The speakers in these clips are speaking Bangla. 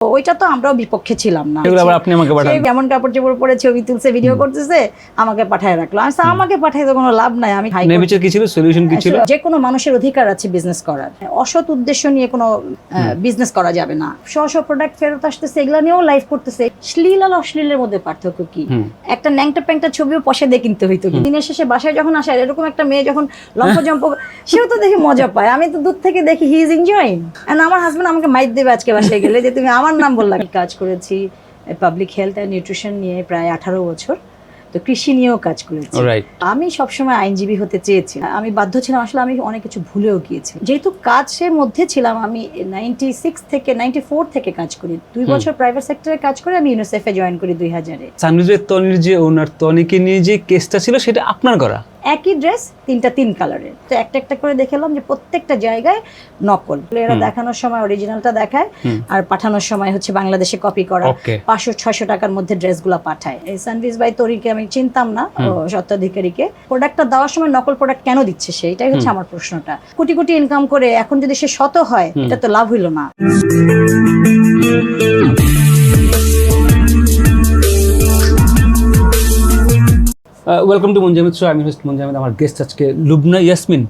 ওইটা তো আমরাও বিপক্ষে ছিলাম না। এগুলো আবার আপনি আমাকে পাঠান। কেমন কাপড় চোপড় পরে ছবি তুলছে, ভিডিও করতেছে, আমাকে পাঠায় রাখলো। আমি আমাকে পাঠাই তো কোনো লাভ নাই। আমি নেভিচের কি ছিল, সলিউশন কি ছিল? যে কোনো মানুষের অধিকার আছে বিজনেস করার। অসৎ উদ্দেশ্য নিয়ে কোনো বিজনেস করা যাবে না। স্ব প্রোডাক্ট ফেরত আসতেছে, এগুলা নিয়েও লাইভ করতেছে। শ্লীল আর অশ্লীলের মধ্যে পার্থক্য কি? একটা ন্যাংটা প্যাংটা ছবিও পয়সা দিয়ে কিনতে হইতো। দিনের শেষে বাসায় যখন আসে এরকম একটা মেয়ে যখন লম্প সেও তো দেখে মজা পায়। আমি তো দূর থেকে দেখি হি ইজ এনজয়িং। এন্ড আমার হাজবেন্ড আমাকে মাইট দেবে আজকে বাসায় গেলে যে তুমি আমার নাম বললা। কাজ করেছি পাবলিক হেলথ অ্যান্ড নিউট্রিশন নিয়ে প্রায় 18 বছর। তো কৃষি নিয়েও কাজ করেছি। আমি সবসময় আইনজীবী হতে চেয়েছি, আমি বাধ্য ছিলাম। আসলে আমি অনেক কিছু ভুলেও গিয়েছি, যেহেতু কাজের মধ্যে ছিলাম। আমি 94 থেকে কাজ করি। 2 বছর প্রাইভেট সেক্টরে কাজ করে আমি ইউনিসেফে জয়েন করি 2000-এ। সানভিজের তনির যে ওনার তনিকে নিয়ে যে কেসটা ছিল সেটা আপনার করা? একই ড্রেস, 3 কালারের। তো একটা একটা করে দেখলাম যে প্রত্যেকটা জায়গায় নকল। এরা দেখানোর সময় অরিজিনালটা দেখায় আর পাঠানোর সময় হচ্ছে বাংলাদেশে কপি করা। 500-600 টাকার মধ্যে ড্রেসগুলো পাঠায়। এই সানভিজ বাই তরিকে আমি চিনতাম না, স্বত্বাধিকারীকে। প্রোডাক্টটা দেওয়ার সময় নকল প্রোডাক্ট কেন দিচ্ছে সে, এটাই হচ্ছে আমার প্রশ্নটা। কোটি কোটি ইনকাম করে এখন যদি সে শত হয়, এটা তো লাভ হইল না। Welcome to Monjamid show. আমি হোস্ট মঞ্জামিদ। আমার গেস্ট আজকে লুবনা ইয়াসমিন।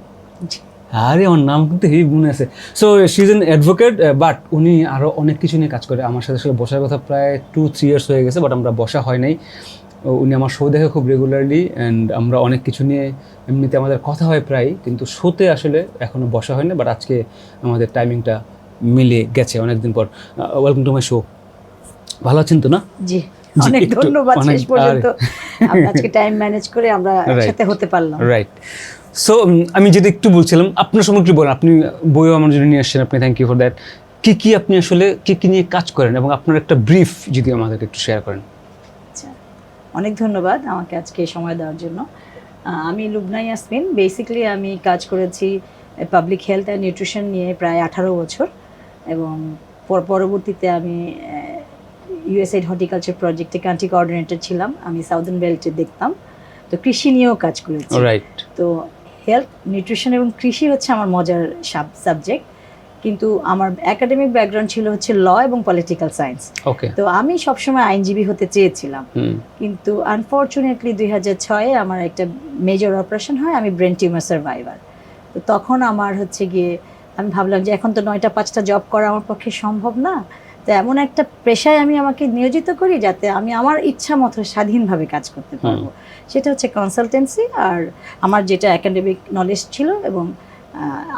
আরে আমার নাম কিন্তু হেভি মনে আছে। So she is an advocate, but উনি আরও অনেক কিছু নিয়ে কাজ করে। আমার সাথে বসার কথা প্রায় 2-3 ইয়ার্স হয়ে গেছে, বাট আমরা বসা হয় নাই। উনি আমার শো দেখে খুব রেগুলারলি, অ্যান্ড আমরা অনেক কিছু নিয়ে এমনিতে আমাদের কথা হয় প্রায়, কিন্তু শোতে আসলে এখনও বসা হয় না। বাট আজকে আমাদের টাইমিংটা মিলে গেছে অনেকদিন পর। Welcome to my show. ভালো আছেন তো? না জি, অনেক ধন্যবাদ। শেষ পর্যন্ত আজকে টাইম ম্যানেজ করে আমরা একসাথে হতে পারলাম। রাইট। সো আমি যেটা একটু বলছিলাম, আপনার সময় একটু বলেন। আপনি বইও আমার জন্য নিয়ে আসছেন, আপনি থ্যাংক ইউ ফর দ্যাট। কি আপনি আসলে কি নিয়ে কাজ করেন এবং আপনার একটা ব্রিফ যদি আমাদেরকে একটু শেয়ার করেন। আচ্ছা, অনেক ধন্যবাদ আমাকে আজকে সময় দেওয়ার জন্য। আমি লুবনা ইয়াসমিন। বেসিক্যালি আমি কাজ করেছি পাবলিক হেলথ অ্যান্ড নিউট্রিশন নিয়ে প্রায় 18 বছর, এবং পরবর্তীতে আমি ইউএসএইড হর্টিকালচার প্রজেক্টে কান্ট্রি কোঅর্ডিনেটর ছিলাম। আমি সাউদার্ন বেল্টে দেখতাম। তো কৃষি নিয়েও কাজ করেছি। তো হেলথ, নিউট্রিশন এবং কৃষি হচ্ছে আমার মজার সাবজেক্ট, কিন্তু আমার একাডেমিক ব্যাকগ্রাউন্ড ছিল হচ্ছে ল এবং পলিটিক্যাল সায়েন্স। তো আমি সবসময় আইনজীবী হতে চেয়েছিলাম, কিন্তু আনফর্চুনেটলি 2006-এ আমার একটা মেজর অপারেশন হয়। আমি ব্রেন টিউমার সার্ভাইভার। তো তখন আমার হচ্ছে গিয়ে আমি ভাবলাম যে এখন তো 9টা-5টা জব করা আমার পক্ষে সম্ভব না। তো এমন একটা পেশায় আমি আমাকে নিয়োজিত করি যাতে আমি আমার ইচ্ছা মতো স্বাধীনভাবে কাজ করতে পারবো। সেটা হচ্ছে কনসালটেন্সি, আর আমার যেটা একাডেমিক নলেজ ছিল এবং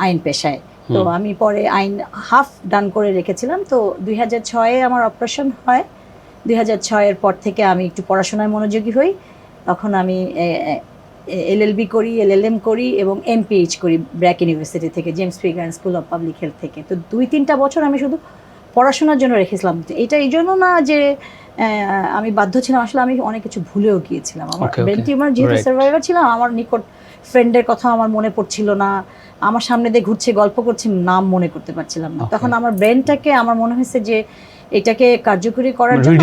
আইন পেশায়। তো আমি পরে আইন হাফ ডান করে রেখেছিলাম। তো 2006-এ আমার অপারেশন হয়। 2006-এর পর থেকে আমি একটু পড়াশোনায় মনোযোগী হই। তখন আমি এলএলবি করি, এলএলএম করি এবং এমপিএইচ করি ব্র্যাক ইউনিভার্সিটি থেকে, James figure school of public health থেকে। তো 2-3টা বছর আমি শুধু পড়াশোনার জন্য রেখেছিলাম। এটা এই জন্য না যে আমি বাধ্য ছিলাম, আসলে আমি অনেক কিছু ভুলেও গিয়েছিলাম। আমার ব্রেন টিউমার যেহেতু সার্ভাইভার ছিলাম, আমার নিকট ফ্রেন্ডের কথা আমার মনে পড়ছিল না। আমার সামনে দিয়ে ঘুরছে, গল্প করছে, নাম মনে করতে পারছিলাম না। তখন আমার ব্রেনটাকে আমার মনে হয়েছে যে এটাকে কার্যকরী করার জন্য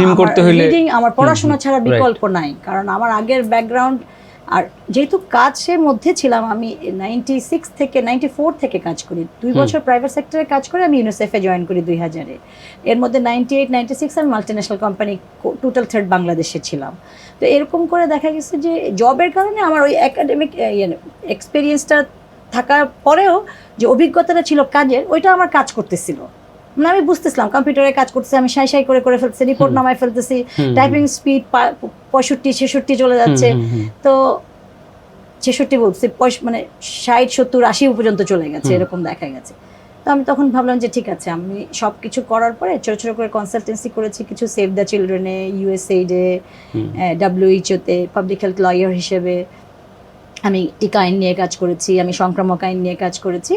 রিডিং, আমার পড়াশোনা ছাড়া বিকল্প নাই। কারণ আমার আগের ব্যাকগ্রাউন্ড, আর যেহেতু কাজের মধ্যে ছিলাম। আমি 94 থেকে কাজ করি। 2 বছর প্রাইভেট সেক্টরে কাজ করে আমি ইউনিসেফে জয়েন করি 2000-এ। এর মধ্যে 98-96 আমি মাল্টিন্যাশনাল কোম্পানি টোটাল থার্ড বাংলাদেশে ছিলাম। তো এরকম করে দেখা গেছে যে জবের কারণে আমার ওই একাডেমিক এক্সপিরিয়েন্সটা থাকার পরেও যে অভিজ্ঞতাটা ছিল কাজের, ওইটা আমার কাজ করতেছিল। মানে আমি বুঝতেছিলাম কম্পিউটারে কাজ করতেছি, আমি সাই করে ফেলতেছি, রিপোর্ট নামায় ফেলতেছি, টাইপিং স্পিড 65-66 চলে যাচ্ছে। তো 66 বলছি, মানে 60-70-80 পর্যন্ত চলে গেছে, এরকম দেখা গেছে। তো আমি তখন ভাবলাম যে ঠিক আছে, আমি সব কিছু করার পরে ছোটো করে কনসালটেন্সি করেছি কিছু, সেভ দ্য চিলড্রেনে, ইউএসএইডে, WHO-তে পাবলিক হেলথ লয়ার হিসেবে। আমি টিকা আইন নিয়ে কাজ করেছি, আমি সংক্রামক আইন নিয়ে কাজ করেছি।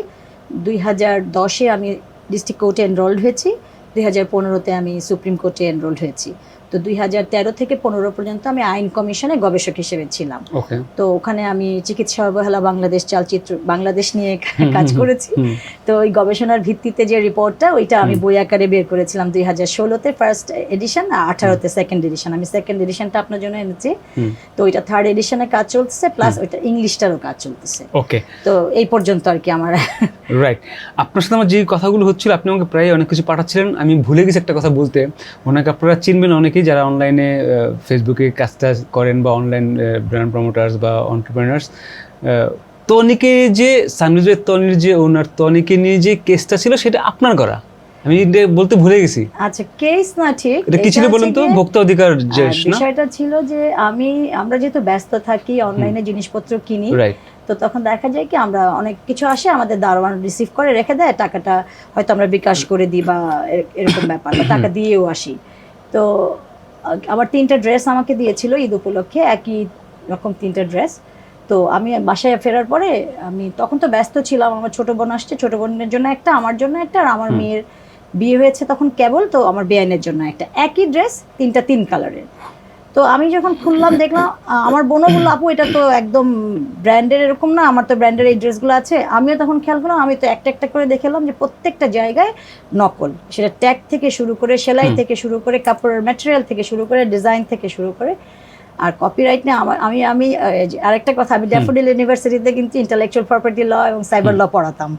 2010-এ আমি ডিস্ট্রিক্ট কোর্টে এনরোল্ড হয়েছি। 2015-তে আমি সুপ্রিম কোর্টে এনরোল্ড হয়েছি। তো 2013 থেকে 15 পর্যন্ত আমি আইন কমিশনে গবেষক হিসেবে ছিলাম। ওকে। তো ওখানে আমি চিকিৎসা অবহেলা বাংলাদেশ চালচিত্র বাংলাদেশ নিয়ে কাজ করেছি। তো ওই গবেষণার ভিত্তিতে যে রিপোর্টটা ওইটা আমি বই আকারে বের করেছিলাম 2016-তে ফার্স্ট এডিশন, 18-তে সেকেন্ড এডিশন। আমি সেকেন্ড এডিশনটা আপনার জন্য এনেছি। তো ওইটা থার্ড এডিশনে কাজ চলতেছে, প্লাস ওইটা ইংলিশটারও কাজ চলতেছে। ওকে। তো এই পর্যন্ত আর কি আমার। রাইট। আপনার সাথে আমার যে কথাগুলো হচ্ছিল, আপনি আমাকে প্রায় অনেক কিছু পাঠাচ্ছিলেন, আমি ভুলে গেছি একটা কথা বলতে। অনেকে আপনারা চিনবেন অনেকেই যারা অনলাইনে ফেসবুকে কাজটা করেন বা অনলাইন ব্র্যান্ড প্রমোটার্স বা এন্টারপ্রেনার্স। তনিকে যে সানভিজের তনির যে ওনার তনিকে নিয়ে যে কেসটা ছিল সেটা আপনার করা, আমি বলতে ভুলে গেছি। আচ্ছা, কেস না ঠিক, এটা কি ছিল বলেন তো? ভোক্তা অধিকার যে বিষয়টা ছিল যে আমরা যেহেতু ব্যস্ত থাকি, অনলাইনে জিনিসপত্র কিনি, তো তখন দেখা যায় কি আমরা অনেক কিছু আসে, আমাদের দারোয়ান রিসিভ করে রেখে দেয়, টাকাটা হয়তো আমরা বিকাশ করে দিই বা এরকম ব্যাপার, বা টাকা দিয়েও আসি। তো আবার 3টা ড্রেস আমাকে দিয়েছিল ঈদ উপলক্ষে, একই রকম 3টা ড্রেস। তো আমি বাসায় ফেরার পরে আমি তখন তো ব্যস্ত ছিলাম, আমার ছোট বোন আসছে, ছোট বোনের জন্য একটা, আমার জন্য একটা, আর আমার মেয়ের বিয়ে হয়েছে তখন কেবল, তো আমার বেআইনের জন্য একটা, একই ড্রেস 3টা 3 কালারের। তো আমি যখন খুললাম দেখলাম, আমার বোনও বললো আপু এটা তো একদম ব্র্যান্ডের এরকম না, আমার তো ব্র্যান্ডের এই ড্রেসগুলো আছে। আমিও তখন খেয়াল করলাম, আমি তো একটা একটা করে দেখলাম যে প্রত্যেকটা জায়গায় নকল, সেটা ট্যাগ থেকে শুরু করে, সেলাই থেকে শুরু করে, কাপড়ের ম্যাটেরিয়াল থেকে শুরু করে, ডিজাইন থেকে শুরু করে। আর কপিরাইট নিয়ে আমি আরেকটা কথা, আমি ড্যাফোডিল ইউনিভার্সিটিতে কিন্তু ইন্টেলেকচুয়াল প্রপার্টি ল এবং সাইবার ল পড়াতাম।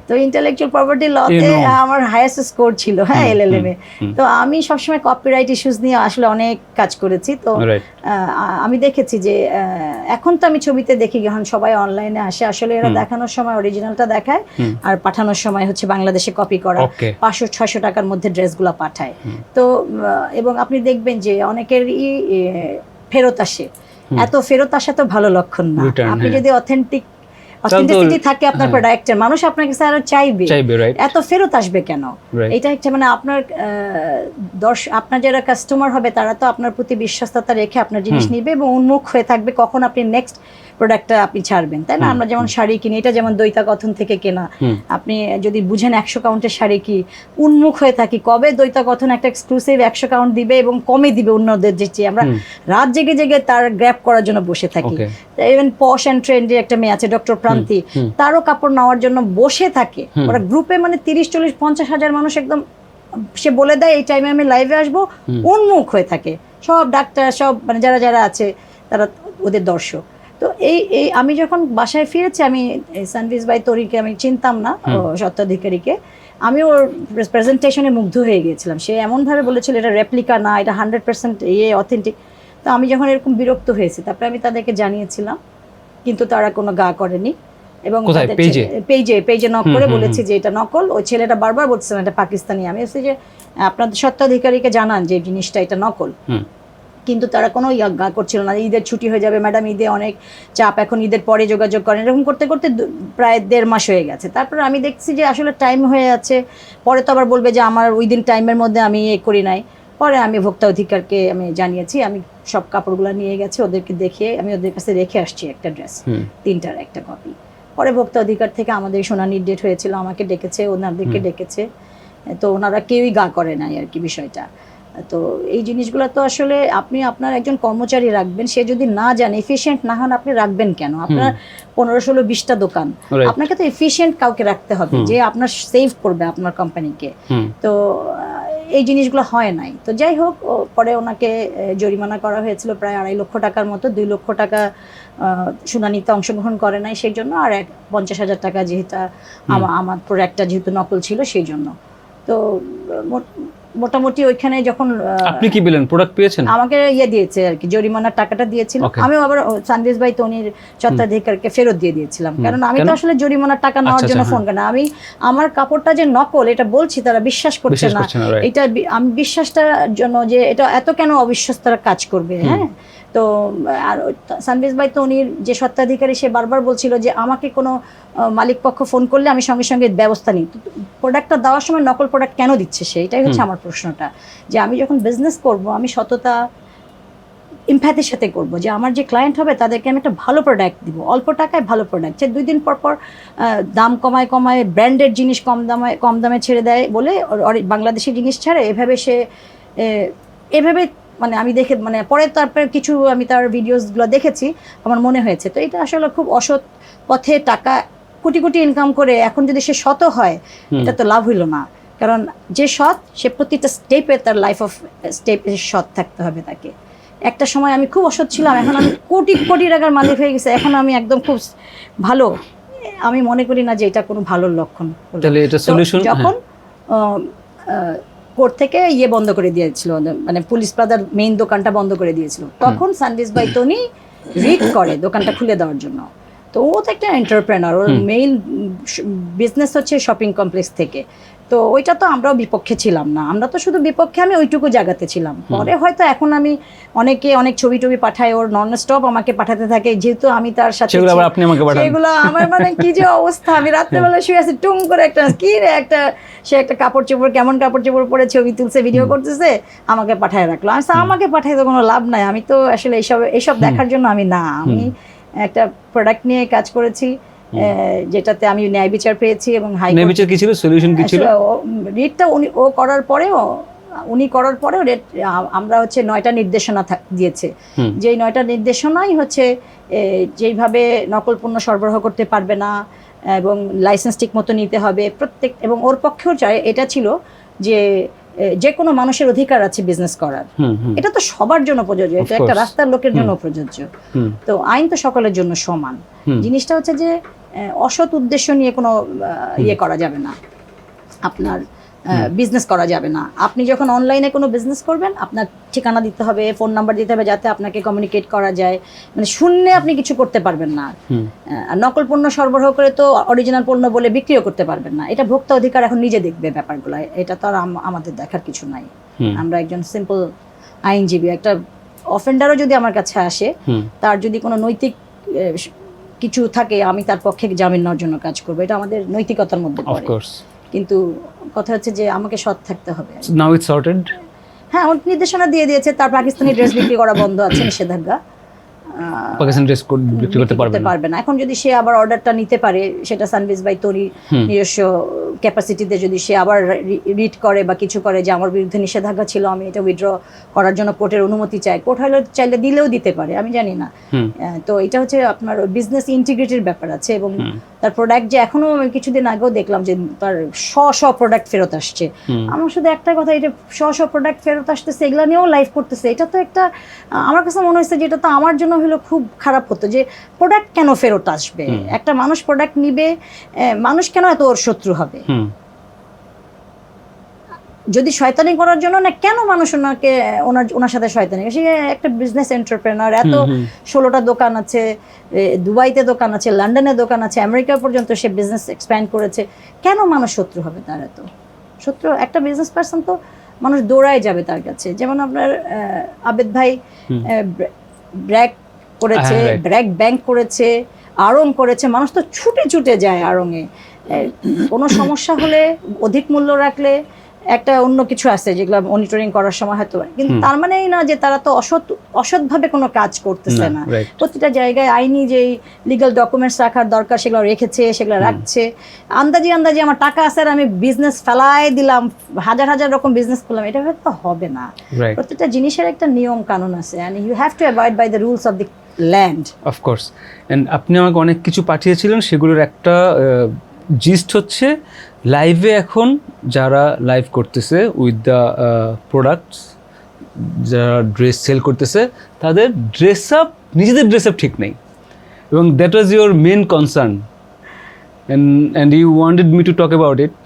তো ইন্টেলেকচুয়াল প্রপার্টি লতে আমার হাইয়েস্ট স্কোর ছিল, হ্যাঁ, LLM এ। তো আমি সবসময় কপিরাইট ইস্যুস নিয়ে আসলে অনেক কাজ করেছি। তো আমি দেখেছি যে এখন তো আমি ছবিতে দেখি, যখন সবাই অনলাইনে আসে, আসলে এরা দেখানোর সময় অরিজিনালটা দেখায়, আর পাঠানোর সময় হচ্ছে বাংলাদেশে কপি করা 500-600 টাকার মধ্যে ড্রেসগুলো পাঠায়। তো এবং আপনি দেখবেন যে অনেকেরই ফেরত আসে, এত ফেরত আসা তো ভালো লক্ষণ না। আপনি যদি অথেন্টিসিটি থাকে আপনার প্রোডাক্টের, মানুষ আপনার কাছে আরো চাইবে, এত ফেরত আসবে কেন? এটা একটা মানে আপনার আপনার যারা কাস্টমার হবে তারা তো আপনার প্রতি বিশ্বস্ততা রেখে আপনার জিনিস নিবে এবং উন্মুখ হয়ে থাকবে কখন আপনি নেক্সট প্রোডাক্টটা আপনি ছাড়বেন, তাই না? আমরা যেমন শাড়ি কিনি, এটা যেমন দৈতা কথন থেকে কেনা, আপনি যদি বুঝেন 100 কাউন্টের শাড়ি কি, উন্মুখ হয়ে থাকি কবে দৈতা কথন একটা এক্সক্লুসিভ 100 কাউন্ট দিবে এবং কমে দিবে অন্যদের চেয়ে, আমরা রাত জেগে জেগে তার গ্র্যাব করার জন্য বসে থাকি। ইভেন পশ অ্যান্ড ট্রেন্ডের একটা মেয়ে আছে ডক্টর প্রান্তি, তারও কাপড় নেওয়ার জন্য বসে থাকে ওরা গ্রুপে, মানে 30-40-50 হাজার মানুষ, একদম সে বলে দেয় এই টাইমে আমি লাইভে আসবো, উন্মুখ হয়ে থাকে সব ডাক্তার, সব মানে যারা যারা আছে তারা ওদের দর্শক। তো এই আমি যখন বাসায় ফিরেছি, আমি সানভিজ বাই তরিকে আমি চিনতাম না, স্বত্বাধিকারীকে, আমি ওর প্রেজেন্টেশনে মুগ্ধ হয়ে গিয়েছিলাম। সে এমনভাবে বলেছিল এটা রেপ্লিকা না, এটা 100% অথেন্টিক। তো আমি যখন এরকম বিরক্ত হয়েছি, তারপরে আমি তাদেরকে জানিয়েছিলাম, কিন্তু তারা কোনো গা করেনি। এবং পেজে নক করে বলেছি যে এটা নকল। ওই ছেলেটা বারবার বলছিল এটা পাকিস্তানি। আমি বলছি যে আপনাদের স্বত্বাধিকারীকে জানান যে জিনিসটা এটা নকল, কিন্তু তারা কোনো গা করছিল না। ঈদের ছুটি হয়ে যাবে ম্যাডাম, ঈদে অনেক চাপ, এখন ঈদের পরে যোগাযোগ করেন, এরকম করতে করতে প্রায় 1.5 মাস হয়ে গেছে। তারপরে আমি দেখছি যে আসলে টাইম হয়ে যাচ্ছে, পরে তো আবার বলবে যে আমার উইদিন টাইমের মধ্যে আমি করি নাই। পরে আমি ভোক্তা অধিকারকে আমি জানিয়েছি, আমি সব কাপড়গুলো নিয়ে গেছি, ওদেরকে দেখিয়ে আমি ওদের কাছে রেখে আসছি একটা ড্রেস, 3টার একটা কপি। পরে ভোক্তা অধিকার থেকে আমাদের শুনানির ডেট হয়েছিল, আমাকে ডেকেছে, ওনাদেরকে ডেকেছে, তো ওনারা কেউই গা করে নাই আর কি বিষয়টা। তো এই জিনিসগুলো তো আসলে আপনি আপনার একজন কর্মচারী রাখবেন, সে যদি না জানে, এফিশিয়েন্ট না হন, আপনি রাখবেন কেন? আপনার 15-16-20টা দোকান, আপনাকে তো এফিশিয়েন্ট কাউকে রাখতে হবে যে আপনার সেভ করবে আপনার কোম্পানিকে। তো এই জিনিসগুলো হয় নাই। তো যাই হোক, পরে ওনাকে জরিমানা করা হয়েছিল প্রায় 2.5 লক্ষ টাকার মতো। 2 লক্ষ টাকা শুনানিতে অংশগ্রহণ করে নাই সেই জন্য, আর 50,000 টাকা যেহেতু আমার প্রোডাক্টটা যেহেতু নকল ছিল সেই জন্য। তো মোটামুটি ওইখানে যখন আপনি কি বলেন প্রোডাক্ট পেয়েছেন, আমাকে দিয়েছে আর কি, জরিমানার টাকাটা দিয়েছিল। আমি আবার সানভিজ ভাই তনির স্বত্বাধিকারকে ফেরত দিয়ে দিয়েছিলাম, কারণ আমি তো আসলে জরিমানার টাকা নেওয়ার জন্য ফোন করি না। আমি আমার কাপড়টা যে নকল এটা বলছি, তারা বিশ্বাস করছে না। এটা আমি বিশ্বাসটার জন্য যে এটা এত কেন অবিশ্বস্তরা কাজ করবে, হ্যাঁ। তো আর সানভিজ ভাই তনির যে স্বত্বাধিকারী, সে বারবার বলছিল যে আমাকে কোনো মালিক পক্ষ ফোন করলে আমি সঙ্গে সঙ্গে ব্যবস্থা নিই। প্রোডাক্টটা দেওয়ার সময় নকল প্রোডাক্ট কেন দিচ্ছে সে? এটাই হচ্ছে আমার প্রশ্নটা, যে আমি যখন বিজনেস করব আমি সততা এমপ্যাথির সাথে করব, যে আমার যে ক্লায়েন্ট হবে তাদেরকে আমি একটা ভালো প্রোডাক্ট দিব, অল্প টাকায় ভালো প্রোডাক্ট। যে 2 দিন পর পর দাম কমায় ব্র্যান্ডেড জিনিস কম দামে ছেড়ে দেয় বলে বাংলাদেশি জিনিস ছাড়ে, এভাবে মানে আমি দেখে মানে পরে তারপরে কিছু আমি তার ভিডিওসগুলো দেখেছি, আমার মনে হয়েছে। তো এটা আসলে খুব অসৎ পথে টাকা কোটি কোটি ইনকাম করে এখন যদি সে শত হয়, এটা তো লাভ হইল না। কারণ যে সৎ, সে প্রতিটা স্টেপে তার লাইফ অফ স্টেপে সৎ থাকতে হবে তাকে। একটা সময় আমি খুব অসৎ ছিলাম, এখন আমি কোটি কোটি টাকার মালিক হয়ে গেছে, এখন আমি একদম খুব ভালো। আমি মনে করি না যে এটা কোনো ভালো লক্ষণ। তাহলে এটা সলিউশন। যখন কোর্ট থেকে বন্ধ করে দিয়েছিল, মানে পুলিশ প্লাজার মেইন দোকানটা বন্ধ করে দিয়েছিল, তখন সানভিজ ভাই তনি রিড করে দোকানটা খুলে দেওয়ার জন্য। তো ও তো একটা এন্টারপ্রেনার, ওর মেইন বিজনেস হচ্ছে শপিং কমপ্লেক্স থেকে। তো ওইটা তো আমরাও বিপক্ষে ছিলাম না, আমরা তো শুধু বিপক্ষে আমি ওইটুকু জায়গাতে ছিলাম। পরে হয়তো এখন আমি অনেক ছবি টবি পাঠাই, ওর নন স্টপ আমাকে পাঠাতে থাকে, যেহেতু আমি তার সাথে সেগুলো আমার মানে কি যে অবস্থা, আমি রাত্রেবেলা শুয়ে আছি, টুং করে একটা কি রে একটা সে একটা কাপড় চোপড় কেমন কাপড় চোপড় পরে ছবি তুলছে, ভিডিও করতেছে, আমাকে পাঠায় রাখলো। আমি আমাকে পাঠাই তো কোনো লাভ নাই, আমি তো আসলে এইসব দেখার জন্য আমি না, আমি একটা প্রোডাক্ট নিয়ে কাজ করেছি যেটাতে আমি ন্যায় বিচার পেয়েছি। এবং ন্যায় বিচার কি ছিল, সলিউশন কি ছিল? রিটটা ও করার পরেও উনি করার পরেও আমরা হচ্ছে 9টা নির্দেশনা দিয়েছে, যেই 9টা নির্দেশনাই হচ্ছে যেইভাবে নকল পণ্য সরবরাহ করতে পারবে না এবং লাইসেন্স ঠিক মতো নিতে হবে প্রত্যেক। এবং ওর পক্ষেও চাই এটা ছিল যে কোনো মানুষের অধিকার আছে বিজনেস করার, এটা তো সবার জন্য প্রযোজ্য, এটা একটা রাস্তার লোকের জন্য প্রযোজ্য। তো আইন তো সকলের জন্য সমান। জিনিসটা হচ্ছে যে অসৎ উদ্দেশ্য নিয়ে কোনো করা যাবে না, আপনার বিজনেস করা যাবে না। আপনি যখন অনলাইনে কোনো বিজনেস করবেন, আপনার ঠিকানা দিতে হবে, ফোন নাম্বার দিতে হবে, যাতে আপনাকে কমিউনিকেট করা যায়। মানে শূন্যে আপনি কিছু করতে পারবেন না। নকল পণ্য সরবরাহ করে তো অরিজিনাল পণ্য বলে বিক্রিও করতে পারবেন না। এটা ভোক্তা অধিকার এখন নিজে দেখবে ব্যাপারগুলো, এটা তো আর আমাদের দেখার কিছু নাই। আমরা একজন সিম্পল আইনজীবী, একটা অফেন্ডারও যদি আমার কাছে আসে, তার যদি কোনো নৈতিক কিছু থাকে, আমি তার পক্ষে জামিন নেওয়ার জন্য কাজ করবো, এটা আমাদের নৈতিকতার মধ্যে পড়ে। কিন্তু কথা হচ্ছে যে আমাকে সৎ থাকতে হবে। Now it's sorted. হ্যাঁ, ওর নির্দেশনা দিয়ে দিয়েছে, তার পাকিস্তানি ড্রেস বিক্রি করা বন্ধ আছে, নিষেধাজ্ঞা, পাকিস্তানি ড্রেস বিক্রি করতে পারবে না। এখন যদি সে আবার অর্ডারটা নিতে পারে, সেটা সানভিজ ভাই তনি নিজস্ব ক্যাপাসিটিতে যদি সে আবার রিড করে বা কিছু করে যে আমার বিরুদ্ধে নিষেধাজ্ঞা ছিল, আমি এটা উইথড্র করার জন্য কোর্টের অনুমতি চাই, কোর্ট হয়তো চাইলে দিলেও দিতে পারে, আমি জানি না। তো এটা হচ্ছে আপনার বিজনেস ইন্টিগ্রিটির ব্যাপার আছে। এবং তার প্রোডাক্ট যে এখনো আমি কিছুদিন আগেও দেখলাম যে তার শ প্রোডাক্ট ফেরত আসছে। আমার শুধু একটা কথা, এটা শ প্রোডাক্ট ফেরত আসতেছে, এগুলো নিয়েও লাইভ করতেছে, এটা তো একটা আমার কাছে মনে হচ্ছে যে এটা তো আমার জন্য হলো খুব খারাপ হতো যে প্রোডাক্ট কেন ফেরত আসবে। একটা মানুষ প্রোডাক্ট নিবে, মানুষ কেন এত ওর শত্রু হবে? যদি শয়তানি করার জন্য না, কেন মানুষ ওনার সাথে শয়তানি? সে একটা বিজনেস এন্টারপ্রেনার, এত 16টা দোকান আছে, দুবাইতে দোকান আছে, লন্ডনে দোকান আছে, আমেরিকা পর্যন্ত সে বিজনেস এক্সপ্যান্ড করেছে, কেন মানুষ শত্রু হবে তার? এত শত্রু একটা বিজনেস পারসন তো মানুষ দৌড়ায় যাবে তার কাছে। যেমন আপনার আবেদ ভাই ব্র্যাক করেছে, ব্র্যাক ব্যাংক করেছে, আড়ং করেছে, মানুষ তো ছুটে যায় আড়ংয়ে। কোনো সমস্যা হলে অধিক মূল্য রাখলে একটা অন্য কিছু আছে যেগুলো মনিটরিং করার সময় হয়তো, কিন্তু তার মানে এই না যে তারা তো অসৎভাবে কোনো কাজ করতেছে না। প্রতিটা জায়গায় আইনি যেই লিগ্যাল ডকুমেন্টস রাখার দরকার সেগুলো রেখেছে, সেগুলো রাখছে। আন্দাজি আমার টাকা আছে আর আমি বিজনেস ফেলাই দিলাম, হাজার রকম বিজনেস করলাম, এটা হয়তো হবে না। প্রত্যেকটা জিনিসের একটা নিয়ম কানুন আছে, and you have to abide by the rules of the land. Of course. And আপনি আমাকে অনেক কিছু পাঠিয়েছিলেন, সেগুলোর একটা জিস্ট হচ্ছে লাইভে এখন যারা লাইভ করতেছে উইথ দ্য প্রোডাক্টস, যারা ড্রেস সেল করতেছে, তাদের নিজেদের ড্রেস আপ ঠিক নেই, এবং that was your main concern, and you wanted me to talk about it.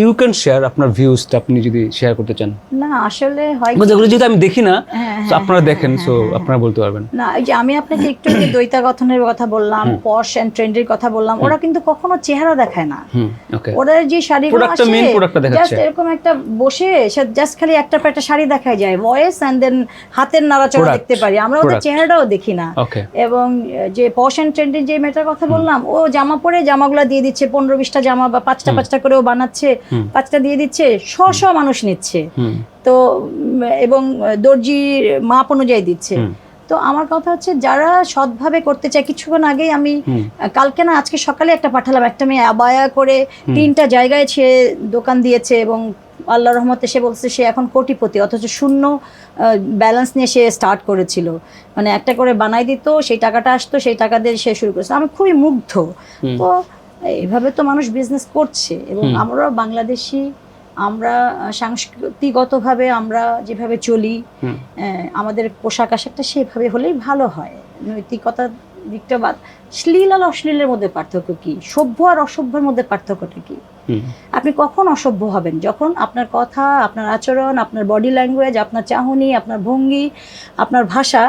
You can share আপনার ভিউজটা, আপনি যদি শেয়ার করতে চান। না আসলে হয় যেগুলো যেহেতু আমি দেখি না, আপনারা দেখেন, সো আপনারা বলতে পারবেন। না এই যে আমি আপনাকে একটু দ্বৈতা গঠনের কথা বললাম, পশ এন্ড ট্রেন্ডের কথা বললাম, ওরা কিন্তু কখনো চেহারা দেখায় না। ওরা যে শাড়িগুলো আসে জাস্ট এরকম একটা বসে জাস্ট খালি একটা শাড়ি দেখায় যায়, ভয়েস এন্ড দেন হাতের নাড়াচাড়া দেখতে পারি, আমরা ওদের চেহারাটাও দেখি না। এবং যে পশ এন্ড ট্রেন্ডের যে মেয়েটার কথা বললাম, ও জামা পরে জামাগুলো দিয়ে দিচ্ছে, 15-20টা জামা বা 5টা করেও বানাচ্ছে, 5টা দিয়ে দিচ্ছে, শ মানুষ নিচ্ছে, তো এবং দর্জির মাপ অনুযায়ী দিচ্ছে। তো আমার কথা হচ্ছে যারা সৎভাবে করতে চায়, কিছুক্ষণ আগেই আমি কালকে না আজকে সকালে একটা পাঠালাম, একটা মেয়ে আবায়া করে 3টা জায়গায় সে দোকান দিয়েছে এবং আল্লাহর রহমতে সে বলছে সে এখন কোটিপতি, অথচ শূন্য ব্যালেন্স নিয়ে সে স্টার্ট করেছিল। মানে একটা করে বানাই দিত, সেই টাকাটা আসতো, সেই টাকা দিয়ে সে শুরু করেছে। আমি খুবই মুগ্ধ। তো এইভাবে তো মানুষ বিজনেস করছে, এবং আমরা বাংলাদেশি, আমরা সংস্কৃতিগতভাবে আমরা যেভাবে চলি, আমাদের পোশাক আশাকটা সেভাবে হলেই ভালো হয়। নৈতিকতা দিকটা বাদ, শ্লীল আর অশ্লীলের মধ্যে পার্থক্য কি? সভ্য আর অসভ্যের মধ্যে পার্থক্যটা কি? আপনি কখন অসভ্য হবেন? যখন আপনার কথা, আপনার আচরণ, আপনার বডি ল্যাঙ্গুয়েজ, আপনার চাহনি, আপনার ভঙ্গি, আপনার ভাষা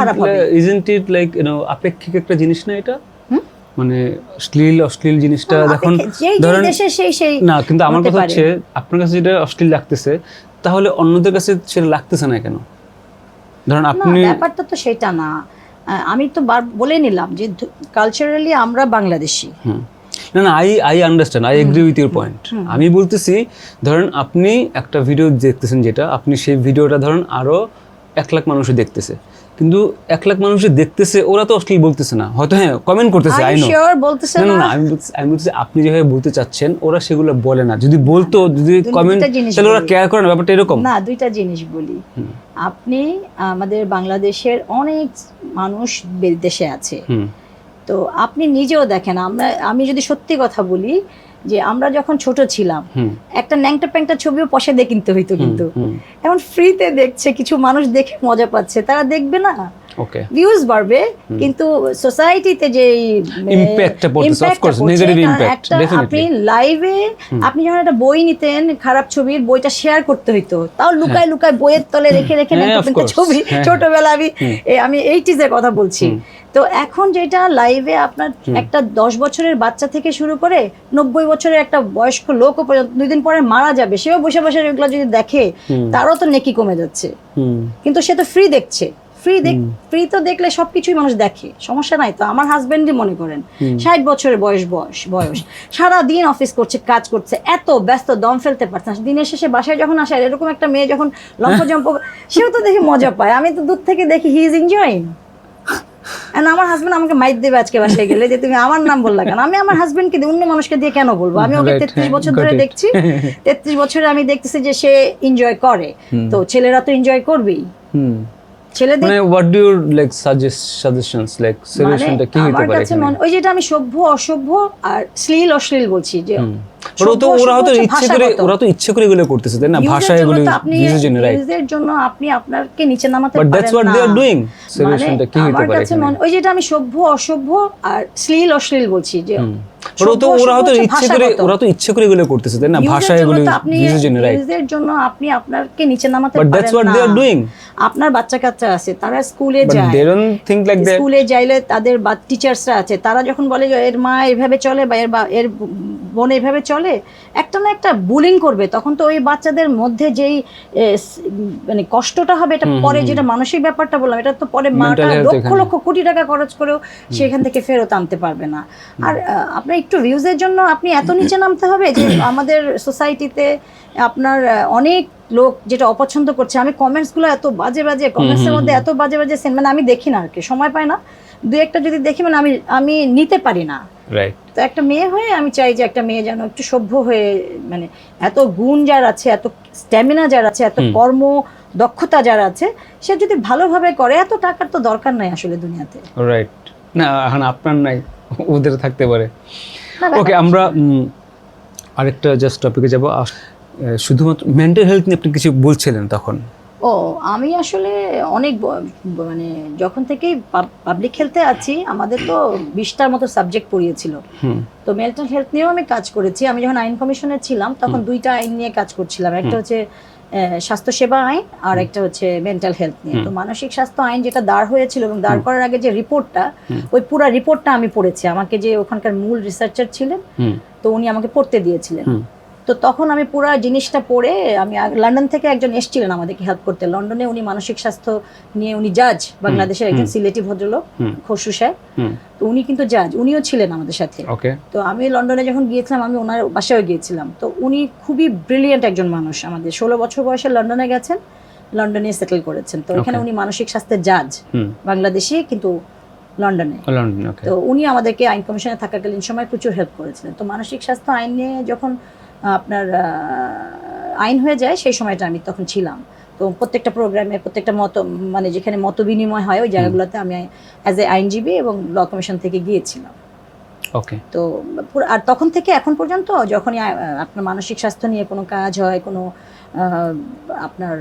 খারাপ হবে। isn't it like আপেক্ষিক একটা জিনিস না এটা? মানে শ্লীল অশ্লীল জিনিসটা যখন ধরেন না, কিন্তু আমার কথা হচ্ছে আপনার কাছে যেটা অশ্লীল লাগতেছে, তাহলে অন্যদের কাছে সেটা লাগতেছে না কেন? ধরেন আপনি, ব্যাপারটা তো সেটা না। আমি তো বলে নিলাম যে কালচারালি আমরা বাংলাদেশি। না না, I understand, I agree with your point. আমি বলতেছি ধরেন আপনি একটা ভিডিও দেখতেছেন, যেটা আপনি সেই ভিডিওটা ধরেন আরো 1 লাখ মানুষ দেখতেছে, কিন্তু 1 লাখ মানুষ দেখতেছে, ওরা তো অশ্লীল বলতেছে না, হয়তো হ্যাঁ কমেন্ট করতেছে, আই নো বলতেছে না। না, আমি বলতেছি আপনি যেভাবে বলতে চাচ্ছেন ওরা সেগুলো বলে না। যদি বলতো, যদি কমেন্ট, তাহলে ওরা কেয়ার করে না, ব্যাপারটা এরকম না। দুইটা জিনিস বলি, আপনি আমাদের বাংলাদেশের অনেক মানুষ বিদেশে আছে, তো আপনি নিজেও দেখেন। আমি যদি সত্যি কথা বলি, যে আমরা যখন ছোট ছিলাম একটা ন্যাংটা প্যাংটা ছবিও পয়সা দিয়ে কিনতে হইতো, কিন্তু এখন ফ্রিতে দেখছে, কিছু মানুষ দেখে মজা পাচ্ছে, তারা দেখবে না? ওকে, ভিউজ বাড়বে, কিন্তু সোসাইটিতে যে ইমপ্যাক্টটা পড়ছে, of course negative impact definitely. আপনি লাইভে, আপনি যখন একটা বই নিতেন, খারাপ ছবির বইটা শেয়ার করতে হইতো, তাও লুকায় লুকায় বইয়ের তলে রেখে রেখে ছবি, ছোটবেলা আমি 80s এর কথা বলছি। তো এখন যেটা লাইভে আপনার একটা 10 বছরের বাচ্চা থেকে শুরু করে 90 বছরের একটা বয়স্ক লোকও পর্যন্ত 2 দিন পরে মারা যাবে, সেও বসে বসে এগুলো যদি দেখে, তারও তো নেকি কমে যাচ্ছে। কিন্তু সে তো ফ্রি দেখছে। ফ্রি তো দেখলে সবকিছুই মানুষ দেখে, সমস্যা নাই তো। আমার হাজবেন্ডই মনে করেন 60 বছরের বয়স, সারা দিন অফিস করছে, কাজ করছে, এত ব্যস্ত, দম ফেলতে পারছে না। দিনের শেষে বাসায় যখন আসে, এরকম একটা মেয়ে যখন লম্প জম্প, সেও তো দেখে মজা পায়। আমি তো দূর থেকে দেখি হি ইজ এনজয়িং। আমার হাজবেন্ড আমাকে মাইর দেবে আজকে বাসায় গেলে, যে তুমি আমার নাম বললা কেন? আমি আমার হাজবেন্ডকে দিয়ে, অন্য মানুষকে দিয়ে কেন বলবো? আমি ওকে 33 বছর ধরে দেখছি, 33 বছরে আমি দেখতেছি যে সে এনজয় করে, তো ছেলেরা তো এনজয় করবেই। মানে what do you like suggestions, like solutionটা কি হতে পারে এখানে? ওই যেটা আমি সভ্য অসভ্য আর শ্লীল অশ্লীল বলছি, যে ওরা তো ইচ্ছে করে এগুলো করতেছে, তাই না? ভাষা এগুলো ইউজের জন্য আপনি আপনাকে নিচে নামাতে পারেন না। But that's what they are doing. সলিউশনটা কি হতে পারে এখানে? ওই যেটা আমি সভ্য অসভ্য আর শ্লীল অশ্লীল বলছি, যে ওরা তো ইচ্ছে করে এগুলো করতেছে, তাই না? ভাষা এগুলো ইউজের জন্য আপনি আপনাকে নিচে নামাতে পারেন না। But that's what they are doing. আপনার বাচ্চা কাচ্চা আছে, তারা স্কুলে যায়, they don't think like that. স্কুলে যাইলে তাদের টিচার্সরা আছে, তারা যখন বলে যে এর মা এইভাবে চলে বা এর বোন এইভাবে চলে, একটা না একটা বুলিং করবে, তখন তো ওই বাচ্চাদের মধ্যে যেই মানে কষ্টটা হবে, এটা পরে, যেটা মানসিক ব্যাপারটা বললাম, এটা তো পরে মাটা লক্ষ লক্ষ কোটি টাকা খরচ করেও সেখান থেকে ফেরত আনতে পারবে না। আর আপনার একটু ভিউজের জন্য আপনি এত নিচে নামতে হবে, যে আমাদের সোসাইটিতে আপনার অনেক লোক যেটা অপছন্দ করছে। আমি কমেন্টসগুলো এত বাজে বাজে, কমেন্টসের মধ্যে এত বাজে বাজে, মানে আমি দেখি না আর কি, সময় পাই না। 2-1টা যদি দেখি, মানে আমি নিতে পারি না। তো একটা মেয়ে হয়ে আমি চাই যে একটা মেয়ে যেন একটু সভ্য হয়ে, মানে এত গুণ যার আছে, এত স্ট্যামিনা যার আছে, এত কর্ম দক্ষতা যার আছে, সে যদি ভালোভাবে করে, এত টাকার তো দরকার নাই আসলে দুনিয়াতে। রাইট না, এখন আপনার নাই, ওদের থাকতে পারে। ওকে, আমরা আরেকটা জাস্ট টপিকে যাব। শুধুমাত্র মেন্টাল হেলথ নিয়ে আপনি কিছু বলছিলেন তখন। আমি আসলে অনেক, মানে যখন থেকেই পাবলিক হেলথে আছি, আমাদের তো 20টার মতো সাবজেক্ট পড়িয়েছিল। তো মেন্টাল হেলথ নিয়েও আমি কাজ করেছি। আমি যখন আইন কমিশনে ছিলাম, তখন 2টা আইন নিয়ে কাজ করছিলাম। একটা হচ্ছে স্বাস্থ্যসেবা আইন, আর একটা হচ্ছে মেন্টাল হেলথ নিয়ে। তো মানসিক স্বাস্থ্য আইন যেটা দাঁড় হয়েছিল, এবং দাঁড় করার আগে যে রিপোর্টটা, ওই পুরো রিপোর্টটা আমি পড়েছি। আমাকে যে ওখানকার মূল রিসার্চার ছিলেন, তো উনি আমাকে পড়তে দিয়েছিলেন। তো তখন আমি পুরো জিনিসটা পড়ে, আমি লন্ডন থেকে একজন এসেছিলেন আমাদেরকে হেল্প করতে। লন্ডনে উনি মানসিক স্বাস্থ্য নিয়ে, উনি জাজ, বাংলাদেশের একজন সিলেটি ভদ্রলোক, খসরু সাহেব। তো উনি কিন্তু জাজ, উনিও ছিলেন আমাদের সাথে। তো আমি লন্ডনে যখন গিয়েছিলাম, আমি ওনার বাসায় গিয়েছিলাম। তো উনি খুবই ব্রিলিয়েন্ট একজন মানুষ। আমাদের 16 বছর বয়সে লন্ডনে গেছেন, লন্ডনে সেটেল করেছেন। তো এখানে উনি মানসিক স্বাস্থ্যের জাজ, বাংলাদেশি কিন্তু লন্ডনে। তো উনি আমাদেরকে আইন কমিশনে থাকাকালীন সময় প্রচুর হেল্প করেছিলেন। তো মানসিক স্বাস্থ্য আইন নিয়ে যখন আপনার আইন হয়ে যায় সেই সময়টা আমি তখন ছিলাম। তো প্রত্যেকটা প্রোগ্রামে প্রত্যেকটা মানে যেখানে মত বিনিময় হয় ওই জায়গাগুলোতে আমি অ্যাজ এ আইনজীবী এবং ল কমিশন থেকে গিয়েছিলাম। ওকে। তো আর তখন থেকে এখন পর্যন্ত যখনই আপনার মানসিক স্বাস্থ্য নিয়ে কোনো কাজ হয়, কোনো আপনার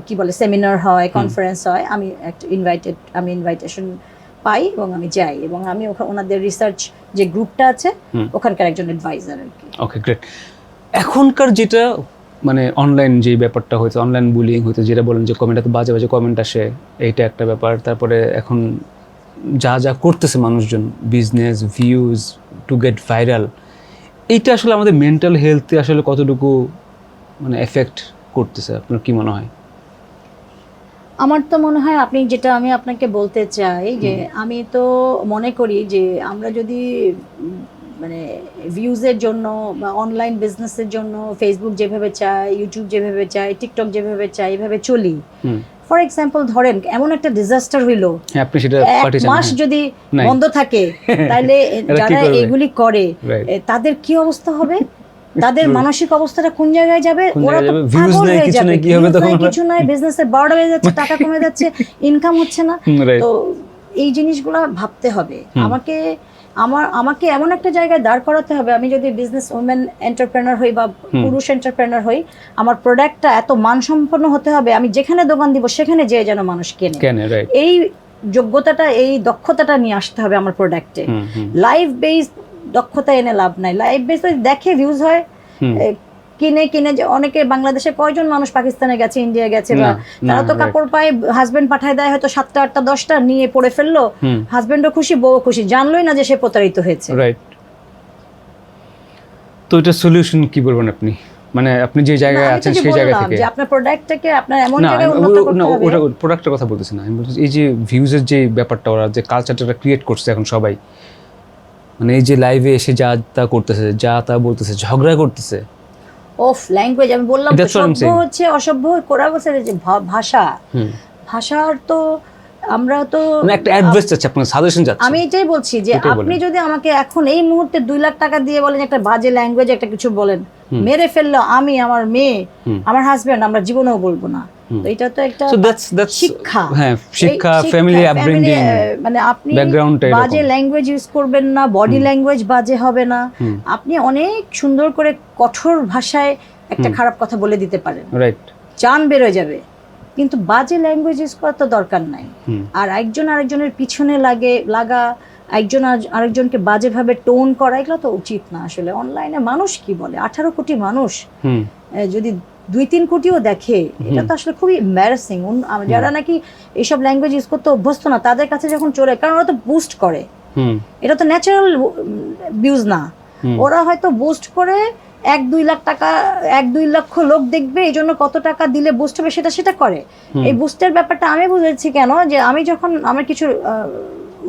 কি বলে সেমিনার হয়, কনফারেন্স হয়, আমি ইনভাইটেশন পাই এবং আমি যাই, এবং আমি ওনাদের রিসার্চ যে গ্রুপটা আছে ওখানকার একজন অ্যাডভাইজার আর কি। ওকে, গ্রেট। এখনকার যেটা মানে অনলাইন যে ব্যাপারটা হয়েছে, অনলাইন বুলিং হয়েছে, যেটা বলেন যে কমেন্টে বাজে বাজে কমেন্ট আসে, এইটা একটা ব্যাপার। তারপরে এখন যা যা করতেছে মানুষজন, business, views to get viral, এইটা আসলে আমাদের মেন্টাল হেলথে আসলে কতটুকু মানে এফেক্ট করতেছে, আপনার কি মনে হয়? আমার তো মনে হয় আমি আপনাকে বলতে চাই যে আমি তো মনে করি যে আমরা যদি মানে ভিউজের জন্য বা অনলাইন বিজনেসের জন্য ফেসবুক যেভাবে চাই, ইউটিউব যেভাবে চাই, টিকটক যেভাবে চাই, এভাবে চলি, ফর এক্সাম্পল ধরেন এমন একটা ডিজাস্টার হইলো, আপনি সেটা এক মাস যদি বন্ধ থাকে, তাহলে যারা এগুলি করে তাদের কি অবস্থা হবে? তাদের মানসিক অবস্থাটা কোন জায়গায় যাবে? ওরা তো পাগল হয়ে যাবে। কিছু নাই, বিজনেসের বার্ড হয়ে যাচ্ছে, টাকা কমে যাচ্ছে, ইনকাম হচ্ছে না। তো এই জিনিসগুলো ভাবতে হবে। আমাকে এমন একটা জায়গায় দাঁড় করাতে হবে, আমি যদি বিজনেস ওমেন এন্টারপ্রেনার হই বা পুরুষ এন্টারপ্রেনার হই, আমার প্রোডাক্টটা এত মানসম্পন্ন হতে হবে, আমি যেখানে দোকান দিব সেখানে যেন মানুষ কেনে। এই যোগ্যতাটা, এই দক্ষতাটা নিয়ে আসতে হবে আমার প্রোডাক্টে। লাইভ বেসড দক্ষতা এনে লাভ নাই। লাইভ বেসড দেখে ভিউজ হয়, কিনে যে অনেকে বাংলাদেশে কয়জন মানুষ পাকিস্তানে গেছে, ইন্ডিয়া গেছে, বা তারা তো কাপড় পায়, হাজবেন্ড পাঠায় দেয় হয়তো 7টা 8টা 10টা, নিয়ে পড়ে ফেললো, হাজবেন্ডও খুশি, বউ খুশি, জানলোই না যে সে প্রতারিত হয়েছে। রাইট। তো এটা সলিউশন কি বলবেন আপনি? মানে আপনি যে জায়গায় আছেন সেই জায়গা থেকে যে আপনার প্রোডাক্টটাকে আপনার এমন জায়গায় উন্নত করতে হবে। ওটা প্রোডাক্টের কথা বলতেছি না, আমি বলছি এই যে ভিউজের যে ব্যাপারটা, ওরা যে কালচারটা ক্রিয়েট করছে এখন সবাই, মানে এই যে লাইভে এসে যা তা করতেছে, যা তা বলতেছে, ঝগড়া করতেছে, অফ ল্যাঙ্গুয়েজ, আমি বললাম তো সভ্য হচ্ছে অসভ্য করা বলছে যে ভাষার তো আমরা তো একটা অ্যাডভাইস চাচ্ছি, আপনার সাজেশন চাচ্ছি। আমি এটাই বলছি যে আপনি যদি আমাকে এখন এই মুহূর্তে 2 লাখ টাকা দিয়ে বলেন একটা বাজে ল্যাঙ্গুয়েজ একটা কিছু বলেন, মেরে ফেললো, আমি, আমার মেয়ে, আমার হাজবেন্ড, আমরা জীবনেও বলবো না। তো এটা তো একটা শিক্ষা, শিক্ষা, ফ্যামিলি আপব্রিঙ্গিং, মানে আপনি বাজে ল্যাঙ্গুয়েজ ইউজ করবেন না, বডি ল্যাঙ্গুয়েজ বাজে হবে না, আপনি অনেক সুন্দর করে কঠোর ভাষায় একটা খারাপ কথা বলে দিতে পারেন, রাইট, জান বেরোয় যাবে, কিন্তু বাজে ল্যাঙ্গুয়েজ ইউজ করার তো দরকার নাই। আর একজন আরেকজনের পিছনে লাগা, একজন আরেকজনকে বাজেভাবে টোন করা, এগুলো তো উচিত না আসলে। অনলাইনে মানুষ কি বলে, 18 কোটি মানুষ যদি 2-3 কোটিও দেখে, এটা তো আসলে খুবই এম্বারাসিং। যারা নাকি এইসব ল্যাঙ্গুয়েজ ইউজ করতে অভ্যস্ত না, তাদের কাছে যখন চলে, কারণ ওরা তো বুস্ট করে, এটা তো ন্যাচারাল ভিউজ না, ওরা হয়তো বুস্ট করে 1-2 লাখ টাকা, 1-2 লক্ষ লোক দেখবে, এই জন্য কত টাকা দিলে বুস্ট হবে সেটা করে। এই বুস্টের ব্যাপারটা আমি বুঝেছি কেন, যে আমি যখন আমার কিছু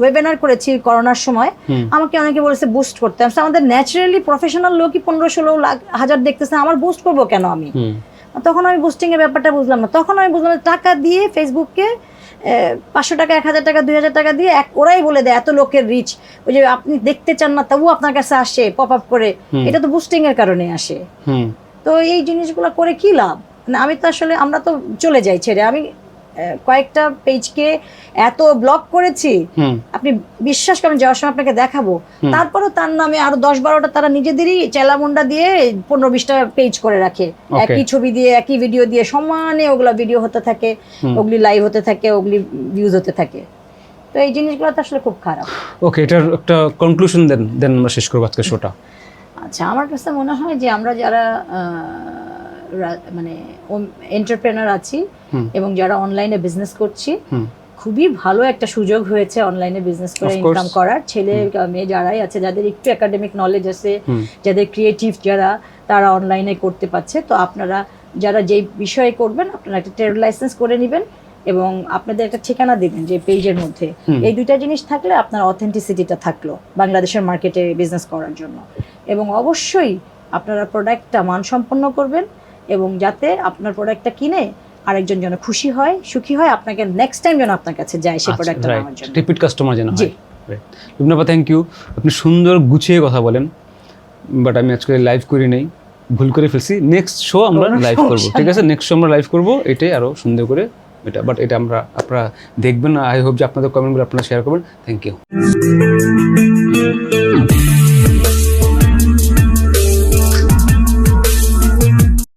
ওয়েবিনার করেছি করোনার সময়, আমাকে অনেকে বলেছে বুস্ট করতে। আমাদের ন্যাচারালি প্রফেশনাল লোকই 15-16 লাখ হাজার দেখতেছে, আমার বুস্ট করবো কেন আমি? তখন আমি বুস্টিং এর ব্যাপারটা বুঝলাম না। তখন আমি বুঝলাম টাকা দিয়ে ফেসবুককে 500 টাকা, 1000 টাকা, 2000 টাকা দিয়ে ওরাই বলে দেয় এত লোকের রিচ, ওই যে আপনি দেখতে চান না তবু আপনার কাছে আসে পপ আপ করে, এটা তো বুস্টিং এর কারণে আসে। তো এই জিনিসগুলো করে কি লাভ? মানে আমি তো আসলে, আমরা তো চলে যাই ছেড়ে। আমি কয়েকটা পেজকে এত ব্লক করেছি, আপনি বিশ্বাস করেন, যাওয়ার সময় আপনাকে দেখাবো, তারপরেও তার নামে আরো 10-12টা তারা নিজেদেরই চেলামুন্ডা দিয়ে 15-20টা পেজ করে রাখে, একই ছবি দিয়ে, একই ভিডিও দিয়ে, সমানে ওগুলা ভিডিও হতে থাকে, ওগুলি লাইভ হতে থাকে, ওগুলি ভিউজ হতে থাকে। তো এই জিনিসগুলো তো আসলে খুব খারাপ। ওকে, এটার একটা কনক্লুশন দেন আমরা শেষ করব আজকে শোটা। আচ্ছা, আমার কাছে মনে হয় যে আমরা যারা মানে এন্টারপ্রেনার আছি এবং যারা অনলাইনে বিজনেস করছি, খুবই ভালো একটা সুযোগ হয়েছে অনলাইনে বিজনেস করে ইনকাম করার। ছেলে মেয়ে যারাই আছে, যাদের একটু একাডেমিক নলেজ আছে, যাদের ক্রিয়েটিভ, তারা অনলাইনে করতে পারছে। তো আপনারা যারা যেই বিষয়ে করবেন, আপনারা একটা ট্রেড লাইসেন্স করে নেবেন এবং আপনাদের একটা ঠিকানা দিবেন যে পেজের মধ্যে। এই দুইটা জিনিস থাকলে আপনার অথেন্টিসিটিটা থাকলো বাংলাদেশের মার্কেটে বিজনেস করার জন্য। এবং অবশ্যই আপনারা প্রোডাক্টটা মানসম্পন্ন করবেন, এবং যাতে আপনার প্রোডাক্টটা কিনে আরেকজন যেন খুশি হয়, সুখী হয়, আপনাকে নেক্সট টাইম যেন আপনার কাছে যায় সেই প্রোডাক্টটা নেওয়ার জন্য, রিপিট কাস্টমার যেন হয়। লুবনা আপা, থ্যাংক ইউ। আপনি সুন্দর গুছিয়ে কথা বলেন, বাট আমি আজকে লাইভ করি নাই, ভুল করে ফেলছি, নেক্সট শো আমরা কোনো লাইভ করব, সমস্যা ঠিক আছে, নেক্সট শো আমরা লাইভ করব, এটাই আরো সুন্দর করে এটা, বাট এটা আপনারা দেখবেন, আই হোপ যে আপনাদের কমেন্টগুলো আপনারা শেয়ার করবেন। Thank you.